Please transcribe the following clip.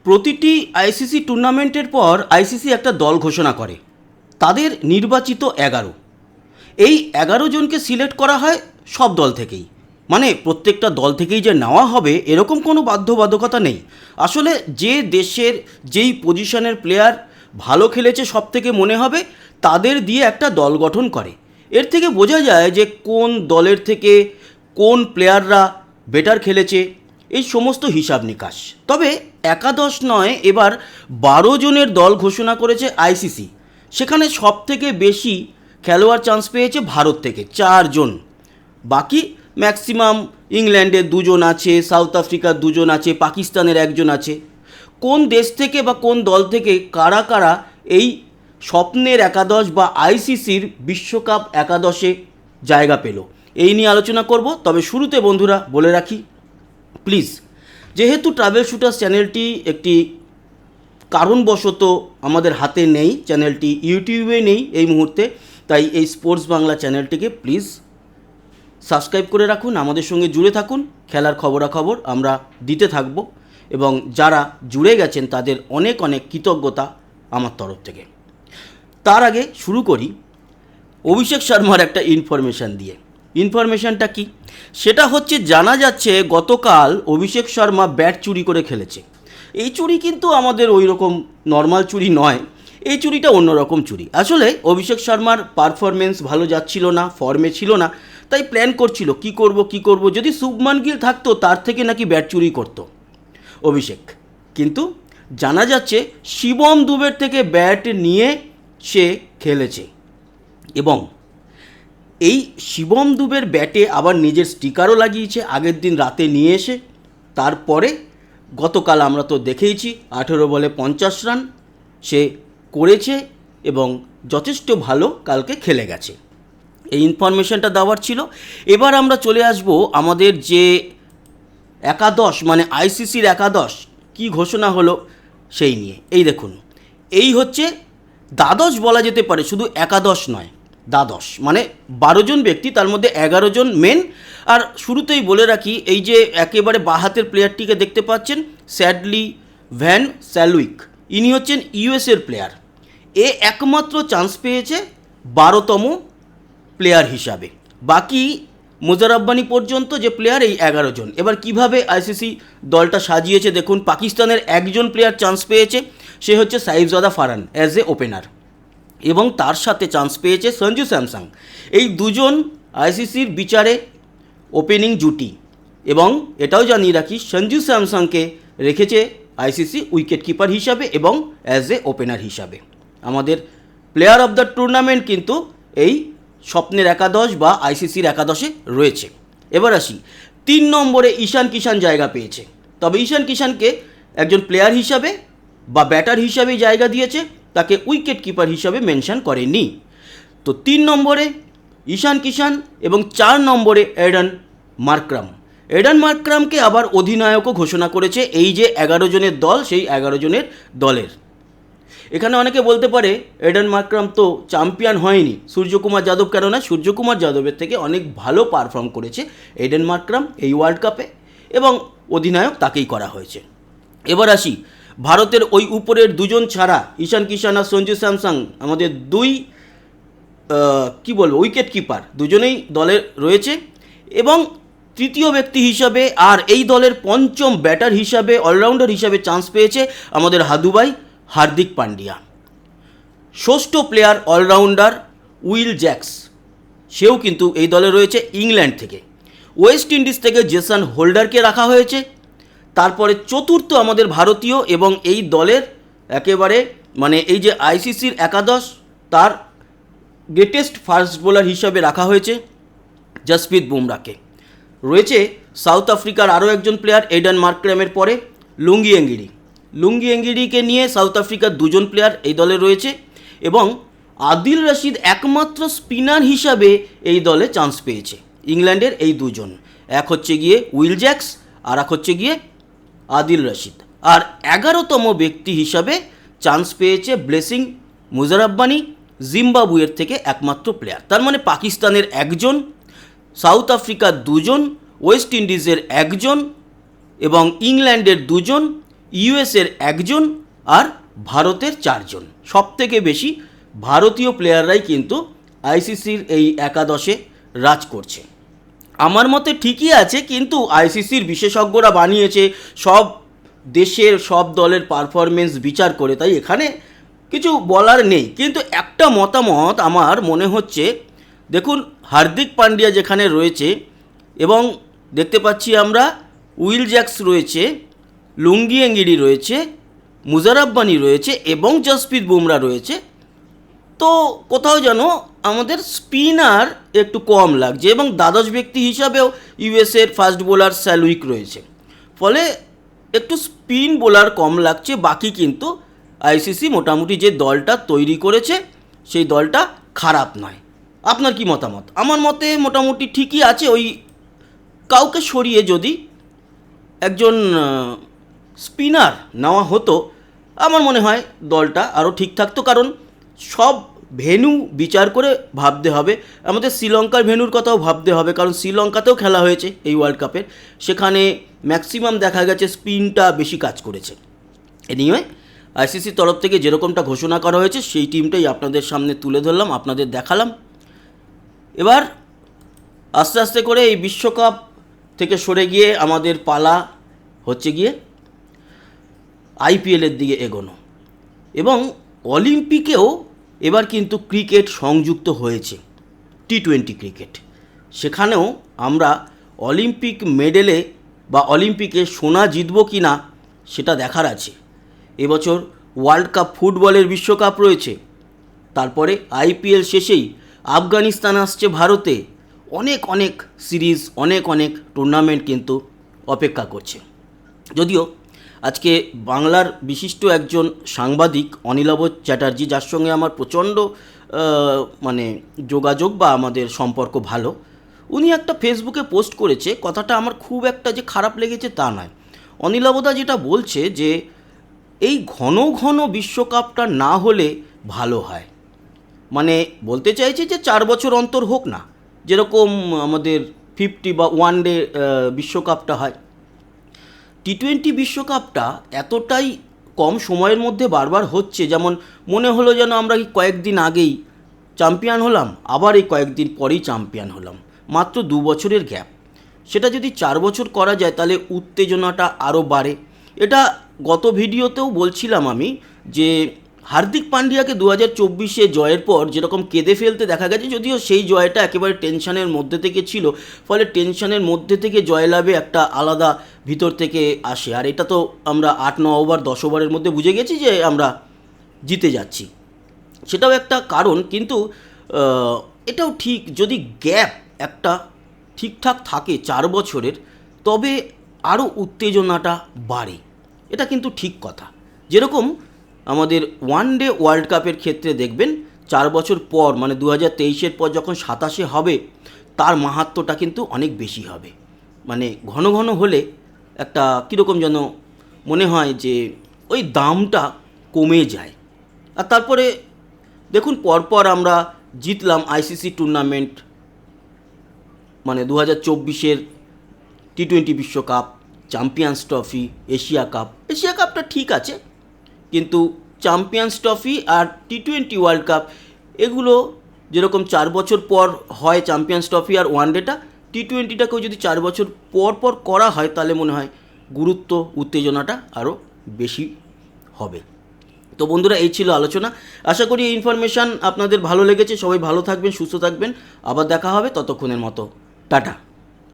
প্রতিটি আইসিসি টুর্নামেন্টের পর আইসিসি একটা দল ঘোষণা করে, তাদের নির্বাচিত 11। এই 11 জনকে সিলেক্ট করা হয় সব দল থেকেই, মানে প্রত্যেকটা দল থেকেই যে নেওয়া হবে এরকম কোনো বাধ্যবাধকতা নেই। আসলে যে দেশের যেই পজিশনের প্লেয়ার ভালো খেলেছে সব থেকে মনে হবে, তাদের দিয়ে একটা দল গঠন করে। এর থেকে বোঝা যায় যে কোন দলের থেকে কোন প্লেয়াররা বেটার খেলেছে, এই সমস্ত হিসাব নিকাশ। তবে একাদশ নয়, এবার 12 জনের দল ঘোষণা করেছে আইসিসি। সেখানে সব থেকে বেশি খেলোয়াড় চান্স পেয়েছে ভারত থেকে 4 জন, বাকি ম্যাক্সিমাম ইংল্যান্ডের 2 জন আছে, সাউথ আফ্রিকার 2 জন আছে, পাকিস্তানের 1 জন আছে। কোন দেশ থেকে বা কোন দল থেকে কারা কারা এই স্বপ্নের একাদশ বা আইসিসির বিশ্বকাপ একাদশে জায়গা পেল, এই নিয়ে আলোচনা করব। তবে শুরুতে বন্ধুরা বলে রাখি, প্লিজ, যেহেতু ট্রাভেল শুটার্স চ্যানেলটি একটি কারণবশত আমাদের হাতে নেই, চ্যানেলটি ইউটিউবে নেই এই মুহূর্তে, তাই এই স্পোর্টস বাংলা চ্যানেলটিকে প্লিজ সাবস্ক্রাইব করে রাখুন, আমাদের সঙ্গে জুড়ে থাকুন। খেলার খবরাখবর আমরা দিতে থাকব এবং যারা জুড়ে গেছেন তাদের অনেক অনেক কৃতজ্ঞতা আমার তরফ থেকে। তার আগে শুরু করি অভিষেক শর্মার একটা ইনফরমেশান দিয়ে। ইনফরমেশানটা কি? সেটা হচ্ছে, জানা যাচ্ছে গতকাল অভিষেক শর্মা ব্যাট চুরি করে খেলেছে। এই চুরি কিন্তু আমাদের ওই রকম নর্মাল চুরি নয়, এই চুরিটা অন্যরকম চুরি। আসলে অভিষেক শর্মার পারফরমেন্স ভালো যাচ্ছিল না, ফর্মে ছিল না, তাই প্ল্যান করছিল কি করব, যদি শুভমান গিল থাকতো তার থেকে নাকি ব্যাট চুরি করতো অভিষেক। কিন্তু জানা যাচ্ছে শিবম দুবের থেকে ব্যাট নিয়ে সে খেলেছে এবং এই শিবম দুবের ব্যাটে আবার নিজের স্টিকারও লাগিয়েছে আগের দিন রাতে নিয়ে এসে। তারপরে গতকাল আমরা তো দেখেইছি 18 বলে 50 রান সে করেছে এবং যথেষ্ট ভালো কালকে খেলে গেছে। এই ইনফরমেশনটা দেওয়ার ছিল। এবার আমরা চলে আসব আমাদের যে একাদশ, মানে আইসিসির একাদশ কি ঘোষণা হলো সেই নিয়ে। এই দেখুন, এই হচ্ছে দ্বাদশ বলা যেতে পারে, শুধু একাদশ নয়, দ্বাদশ মানে 12 জন ব্যক্তি, তার মধ্যে 11 জন মেন। আর শুরুতেই বলে রাখি, এই যে একেবারে বাহাতের প্লেয়ারটিকে দেখতে পাচ্ছেন, স্যাডলি ভ্যান স্যালউইক, ইনি হচ্ছেন ইউএসের প্লেয়ার। এ একমাত্র চান্স পেয়েছে 12তম প্লেয়ার হিসাবে। বাকি মুজারাব্বানি পর্যন্ত যে প্লেয়ার এই 11 জন। এবার কিভাবে আইসিসি দলটা সাজিয়েছে দেখুন। পাকিস্তানের 1 জন প্লেয়ার চান্স পেয়েছে, সে হচ্ছে সাইফজাদা ফারহান অ্যাজ এ ওপেনার, এবং তার সাথে চান্স পেয়েছে সঞ্জু স্যামসং। এই 2 জন আইসিসির বিচারে ওপেনিং জুটি। এবং এটাও জানিয়ে রাখি, সঞ্জু স্যামসংকে রেখেছে আইসিসি উইকেট কিপার হিসাবে এবং অ্যাজ এ ওপেনার হিসাবে। আমাদের প্লেয়ার অফ দ্য টুর্নামেন্ট কিন্তু এই স্বপ্নের একাদশ বা আইসিসির একাদশে রয়েছে। এবার আসি, 3 নম্বরে ঈশান কিষান জায়গা পেয়েছে। তবে ঈশান কিষানকে একজন প্লেয়ার হিসাবে বা ব্যাটার হিসাবেই জায়গা দিয়েছে, তাকে উইকেট কিপার হিসাবে মেনশন করেনি। তো 3 নম্বরে ঈশান কিষান এবং 4 নম্বরে এডেন মার্ক্রাম। এডেন মার্ক্রামকে আবার অধিনায়কও ঘোষণা করেছে এই যে 11 জনের দল, সেই 11 জনের দলের। এখানে অনেকে বলতে পারে এডেন মার্ক্রাম তো চ্যাম্পিয়ন হয়নি, সূর্যকুমার যাদব কেন না? সূর্যকুমার যাদবের থেকে অনেক ভালো পারফর্ম করেছে এডেন মার্ক্রাম এই ওয়ার্ল্ড কাপে এবং অধিনায়ক তাকেই করা হয়েছে। এবার আসি, ভারতের ওই উপরের 2 জন ছাড়া ঈশান কিষান আর সঞ্জু স্যামসং, আমাদের 2 উইকেট কিপার দুজনেই দলে রয়েছে। এবং তৃতীয় ব্যক্তি হিসাবে আর এই দলের 5ম ব্যাটার হিসাবে, অলরাউন্ডার হিসাবে চান্স পেয়েছে আমাদের হাদুভাই হার্দিক পান্ডিয়া। 6ষ্ঠ প্লেয়ার অলরাউন্ডার উইল জ্যাক্স, সেও কিন্তু এই দলে রয়েছে ইংল্যান্ড থেকে। ওয়েস্ট ইন্ডিজ থেকে জেসন হোল্ডারকে রাখা হয়েছে। তারপরে 4র্থ আমাদের ভারতীয় এবং এই দলের একেবারে মানে এই যে আইসিসির একাদশ তার গ্রেটেস্ট ফাস্ট বোলার হিসাবে রাখা হয়েছে জসপ্রীত বুমরাকে। রয়েছে সাউথ আফ্রিকার আরও একজন প্লেয়ার এডেন মার্ক্রামের পরে লুঙ্গি এঙ্গিডিকে নিয়ে সাউথ আফ্রিকার 2 জন প্লেয়ার এই দলে রয়েছে। এবং আদিল রশিদ একমাত্র স্পিনার হিসাবে এই দলে চান্স পেয়েছে ইংল্যান্ডের এই 2 জন। এক হচ্ছে গিয়ে উইল জ্যাক্স আর এক হচ্ছে গিয়ে আদিল রশিদ। আর 11তম ব্যক্তি হিসাবে চান্স পেয়েছে ব্লেসিং মুজারাব্বানি, জিম্বাবুয়ের থেকে একমাত্র প্লেয়ার। তার মানে পাকিস্তানের 1 জন, সাউথ আফ্রিকার 2 জন, ওয়েস্ট ইন্ডিজের 1 জন এবং ইংল্যান্ডের 2 জন ইউএসের একজন আর ভারতের 4 জন। সব থেকে বেশি ভারতীয় প্লেয়াররাই কিন্তু আইসিসির এই একাদশে রাজ করছে। আমার মতে ঠিকই আছে, কিন্তু আইসিসির বিশেষজ্ঞরা বানিয়েছে সব দেশের সব দলের পারফরমেন্স বিচার করে, তাই এখানে কিছু বলার নেই। কিন্তু একটা মতামত আমার মনে হচ্ছে, দেখুন হার্দিক পান্ডিয়া যেখানে রয়েছে এবং দেখতে পাচ্ছি আমরা উইল জ্যাক্স রয়েছে, লুঙ্গি এঙ্গিডি রয়েছে, মুজারাব্বানি রয়েছে এবং জসপ্রীত বুমরা রয়েছে, তো কোথাও যেন আমাদের স্পিনার একটু কম লাগছে এবং দ্বাদশ ব্যক্তি হিসাবেও ইউএসের ফাস্ট বোলার স্যালুইক রয়েছে, ফলে একটু স্পিন বোলার কম লাগছে। বাকি কিন্তু আইসিসি মোটামুটি যে দলটা তৈরি করেছে সেই দলটা খারাপ নয়। আপনার কি মতামত? আমার মতে মোটামুটি ঠিকই আছে। ওই কাউকে সরিয়ে যদি একজন স্পিনার নেওয়া হতো আমার মনে হয় দলটা আরও ঠিক থাকতো, কারণ সব ভেন্যু বিচার করে ভাবতে হবে। আমাদের শ্রীলঙ্কার ভেন্যুর কথাও ভাবতে হবে, কারণ শ্রীলঙ্কাতেও খেলা হয়েছে এই ওয়ার্ল্ড কাপের, সেখানে ম্যাক্সিমাম দেখা গেছে স্পিনটা বেশি কাজ করেছে। এনিওয়ে আইসিসির তরফ থেকে যেরকমটা ঘোষণা করা হয়েছে সেই টিমটাই আপনাদের সামনে তুলে ধরলাম, আপনাদের দেখালাম। এবার আস্তে আস্তে করে এই বিশ্বকাপ থেকে সরে গিয়ে আমাদের পালা হচ্ছে গিয়ে আইপিএলের দিকে এগোনো, এবং অলিম্পিকেও এবার কিন্তু ক্রিকেট সংযুক্ত হয়েছে, টি-20 ক্রিকেট। সেখানেও আমরা অলিম্পিক মেডেলে বা অলিম্পিকে সোনা জিতব কি না সেটা দেখার আছে। এবছর ওয়ার্ল্ড কাপ ফুটবলের বিশ্বকাপ রয়েছে, তারপরে আইপিএল শেষেই আফগানিস্তান আসছে ভারতে, অনেক অনেক সিরিজ, অনেক অনেক টুর্নামেন্ট কিন্তু অপেক্ষা করছে। যদিও আজকে বাংলার বিশিষ্ট একজন সাংবাদিক অনিলাভ চ্যাটার্জি, যার সঙ্গে আমার প্রচণ্ড যোগাযোগ বা আমাদের সম্পর্ক ভালো, উনি একটা ফেসবুকে পোস্ট করেছে। কথাটা আমার খুব একটা যে খারাপ লেগেছে তা নয়। অনিলাভদা যেটা বলছে যে এই ঘন ঘন বিশ্বকাপটা না হলে ভালো হয়, বলতে চাইছে যে 4 বছর অন্তর হোক না, যেরকম আমাদের 50 বা ওয়ানডে বিশ্বকাপটা হয়। টি-20 বিশ্বকাপটা এতটাই কম সময়ের মধ্যে বারবার হচ্ছে, যেমন মনে হলো যেন আমরা কয়েকদিন আগেই চ্যাম্পিয়ন হলাম, আবার এই কয়েকদিন পরেই চ্যাম্পিয়ন হলাম, মাত্র 2 বছরের গ্যাপ। সেটা যদি 4 বছর করা যায় তাহলে উত্তেজনাটা আরও বাড়ে। এটা গত ভিডিওতেও বলছিলাম আমি যে হার্দিক পান্ডিয়াকে 2024-এ জয়ের পর যেরকম কেঁদে ফেলতে দেখা গেছে, যদিও সেই জয়টা একেবারে টেনশনের মধ্যে থেকে ছিল, ফলে টেনশনের মধ্যে থেকে জয়লাভে একটা আলাদা ভিতর থেকে আসে। আর এটা তো আমরা 8-9 ওভার 10 ওভারের মধ্যে বুঝে গেছি যে আমরা জিতে যাচ্ছি, সেটাও একটা কারণ। কিন্তু এটাও ঠিক, যদি গ্যাপ একটা ঠিকঠাক থাকে 4 বছরের, তবে আরও উত্তেজনাটা বাড়ে, এটা কিন্তু ঠিক কথা। যেরকম আমাদের ওয়ানডে ওয়ার্ল্ড কাপের ক্ষেত্রে দেখবেন 4 বছর পর 2023-এর পর যখন 27-এ হবে, তার মাহাত্ম্যটা কিন্তু অনেক বেশি হবে। ঘন ঘন হলে একটা কীরকম যেন মনে হয় যে ওই দামটা কমে যায়। আর তারপরে দেখুন পরপর আমরা জিতলাম আইসিসি টুর্নামেন্ট, 2024-এর টি-20 বিশ্বকাপ, চ্যাম্পিয়ন্স ট্রফি, এশিয়া কাপটা ঠিক আছে, কিন্তু চ্যাম্পিয়ন্স ট্রফি আর টি-20 ওয়ার্ল্ড কাপ এগুলো যেরকম 4 বছর পর হয় চ্যাম্পিয়ন্স ট্রফি আর ওয়ানডেটা, টি-20টাকেও যদি 4 বছর পর পর করা হয় তাহলে মনে হয় গুরুত্ব, উত্তেজনাটা আরও বেশি হবে। তো বন্ধুরা, এই ছিল আলোচনা। আশা করি এই ইনফরমেশান আপনাদের ভালো লেগেছে। সবাই ভালো থাকবেন, সুস্থ থাকবেন, আবার দেখা হবে, ততক্ষণের মতো টাটা।